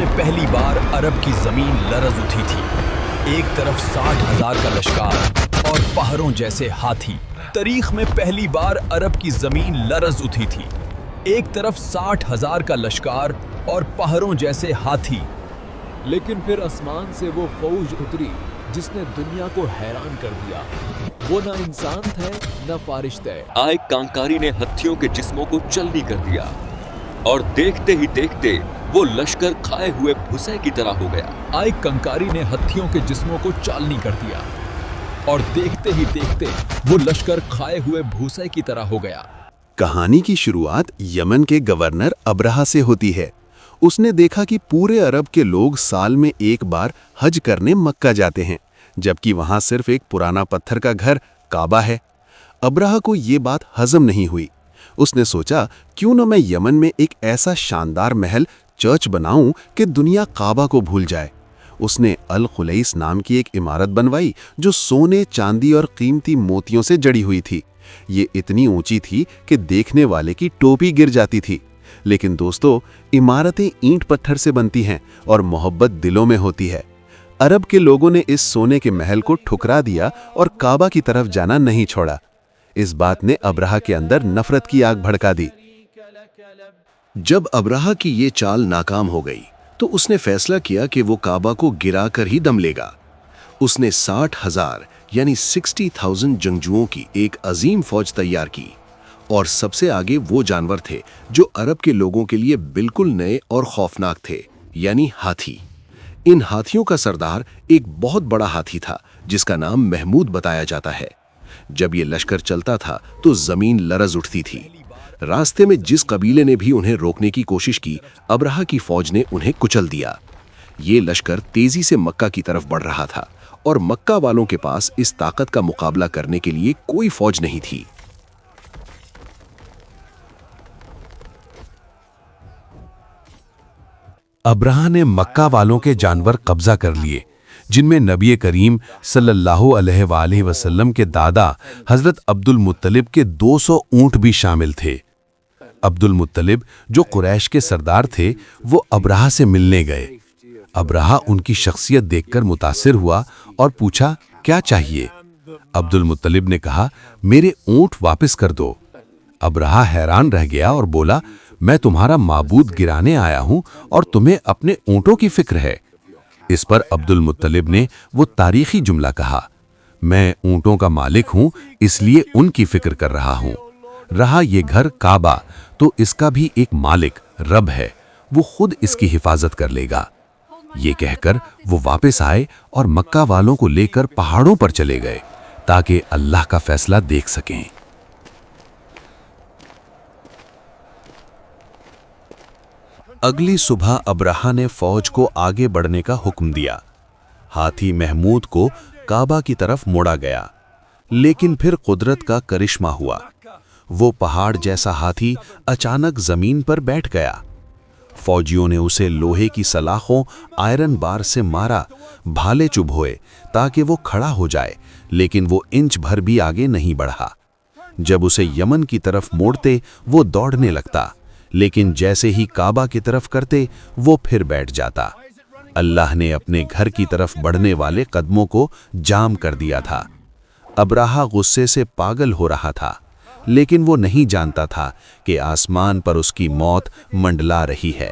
में पहली बार अरब की जमीन लरज उठी थी। एक तरफ 60,000 का लश्कर और पहाड़ों जैसे हाथी। तारीख में पहली बार अरब की जमीन लरज उठी थी। एक तरफ 60,000 का लश्कर और पहाड़ों जैसे हाथी। लेकिन फिर आसमान से वो फौज उतरी जिसने दुनिया को हैरान कर दिया। वो ना इंसान थे न फारिश्ते। आए कांकारी ने हथियों के जिस्मों को चलनी कर दिया और देखते ही देखते वो लश्कर खाए हुए भूसे की तरह हो गया। आए कंकारी ने हथियों के जिस्मों को चालनी कर दिया और देखते ही देखते वो लश्कर खाए हुए भूसे की तरह हो गया। कहानी की शुरुआत यमन के गवर्नर अब्राहा से होती है। उसने देखा कि पूरे अरब के लोग साल में एक बार हज करने मक्का जाते हैं, जबकि वहां सिर्फ एक पुराना पत्थर का घर काबा है। अब्राहा को ये बात हजम नहीं हुई। उसने सोचा, क्यों न मैं यमन में एक ऐसा शानदार महल चर्च बनाऊं कि दुनिया काबा को भूल जाए। उसने अल खुलैस नाम की एक इमारत बनवाई जो सोने, चांदी और कीमती मोतियों से जड़ी हुई थी। ये इतनी ऊंची थी कि देखने वाले की टोपी गिर जाती थी। लेकिन दोस्तों, इमारतें ईंट पत्थर से बनती हैं और मोहब्बत दिलों में होती है। अरब के लोगों ने इस सोने के महल को ठुकरा दिया और काबा की तरफ जाना नहीं छोड़ा। इस बात ने अब्राहा के अंदर नफरत की आग भड़का दी। जब अब्राहा की ये चाल नाकाम हो गई तो उसने फैसला किया कि वो काबा को गिराकर ही दम लेगा। उसने 60,000 यानी 60,000 जंगजुओं की एक अजीम फौज तैयार की और सबसे आगे वो जानवर थे जो अरब के लोगों के लिए बिल्कुल नए और खौफनाक थे, यानी हाथी। इन हाथियों का सरदार एक बहुत बड़ा हाथी था जिसका नाम महमूद बताया जाता है। जब ये लश्कर चलता था तो जमीन लरज उठती थी। रास्ते में जिस कबीले ने भी उन्हें रोकने की कोशिश की, अब्राहा की फौज ने उन्हें कुचल दिया। ये लश्कर तेजी से मक्का की तरफ बढ़ रहा था और मक्का वालों के पास इस ताकत का मुकाबला करने के लिए कोई फौज नहीं थी। अब्राहा ने मक्का वालों के जानवर कब्जा कर लिए, जिनमें नबी करीम सल्लल्लाहु अलैहि वसल्लम के दादा हजरत अब्दुल मुत्तलिब के 200 ऊंट भी शामिल थे। अब्दुल मुत्तलिब जो कुरैश के सरदार थे, वो अब्राहा से मिलने गए। अब्राहा उनकी शख्सियत देखकर मुतासिर हुआ और पूछा, क्या चाहिए? अब्दुल मुत्तलिब ने कहा, मेरे ऊंट वापस कर दो। अब्राहा हैरान रह गया और बोला, मैं तुम्हारा माबूद गिराने आया हूं और तुम्हें अपने ऊंटों की फिक्र है। इस पर अब्दुल मुत्तलिब ने वो तारीखी जुमला कहा, मैं ऊंटों का मालिक हूं, इसलिए उनकी फिक्र कर रहा हूं। रहा ये घर काबा, तो इसका भी एक मालिक रब है, वो खुद इसकी हिफाजत कर लेगा। ये कहकर वो वापस आए और मक्का वालों को लेकर पहाड़ों पर चले गए ताकि अल्लाह का फैसला देख सकें। अगली सुबह अब्राहा ने फौज को आगे बढ़ने का हुक्म दिया। हाथी महमूद को काबा की तरफ मोड़ा गया, लेकिन फिर कुदरत का करिश्मा हुआ। वो पहाड़ जैसा हाथी अचानक जमीन पर बैठ गया। फौजियों ने उसे लोहे की सलाखों, आयरन बार से मारा, भाले चुभोए ताकि वो खड़ा हो जाए, लेकिन वो इंच भर भी आगे नहीं बढ़ा। जब उसे यमन की तरफ मोड़ते वो दौड़ने लगता, लेकिन जैसे ही काबा की तरफ करते वो फिर बैठ जाता। अल्लाह ने अपने घर की तरफ बढ़ने वाले कदमों को जाम कर दिया था। अब्राहा गुस्से से पागल हो रहा था, लेकिन वो नहीं जानता था कि आसमान पर उसकी मौत मंडला रही है।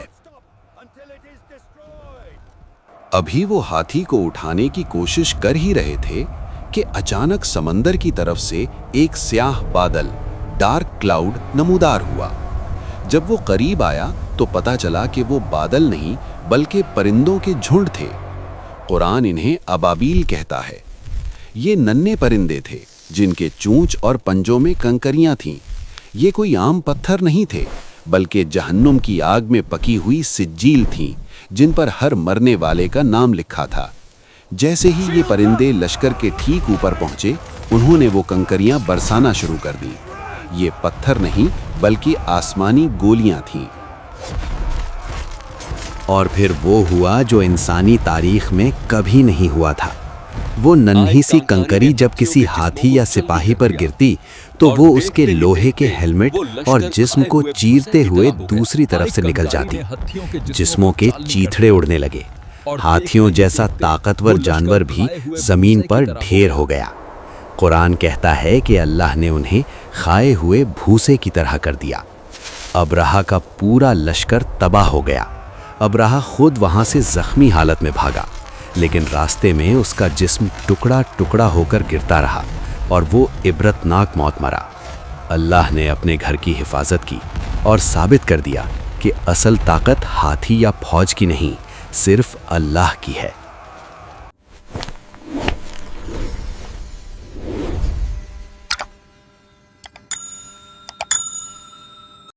अभी वो हाथी को उठाने की कोशिश कर ही रहे थे कि अचानक समंदर की तरफ से एक स्याह बादल, डार्क क्लाउड नमूदार हुआ। जब वो करीब आया तो पता चला कि वो बादल नहीं बल्कि परिंदों के झुंड थे। कुरान इन्हें अबाबील कहता है। ये नन्हे परिंदे थे जिनके चूंच और पंजों में कंकरियां थीं। ये कोई आम पत्थर नहीं थे, बल्कि जहन्नुम की आग में पकी हुई सिज्जील थीं, जिन पर हर मरने वाले का नाम लिखा था। जैसे ही ये परिंदे लश्कर के ठीक ऊपर पहुंचे, उन्होंने वो कंकरियां बरसाना शुरू कर दी। ये पत्थर नहीं बल्कि आसमानी गोलियां थीं। और फिर वो हुआ जो इंसानी तारीख में कभी नहीं हुआ था। وہ ننھی سی کنکری جب کسی ہاتھی یا سپاہی پر گرتی تو وہ اس کے لوہے کے ہیلمٹ اور جسم کو چیرتے ہوئے دوسری طرف سے نکل جاتی۔ جسموں کے چیتھڑے اڑنے لگے۔ ہاتھیوں جیسا طاقتور جانور بھی زمین پر ڈھیر ہو گیا۔ قرآن کہتا ہے کہ اللہ نے انہیں کھائے ہوئے بھوسے کی طرح کر دیا۔ ابرہہ کا پورا لشکر تباہ ہو گیا۔ ابرہہ خود وہاں سے زخمی حالت میں بھاگا، لیکن راستے میں اس کا جسم ٹکڑا ٹکڑا ہو کر گرتا رہا اور وہ عبرتناک موت مرا۔ اللہ نے اپنے گھر کی حفاظت کی اور ثابت کر دیا کہ اصل طاقت ہاتھی یا فوج کی نہیں، صرف اللہ کی ہے۔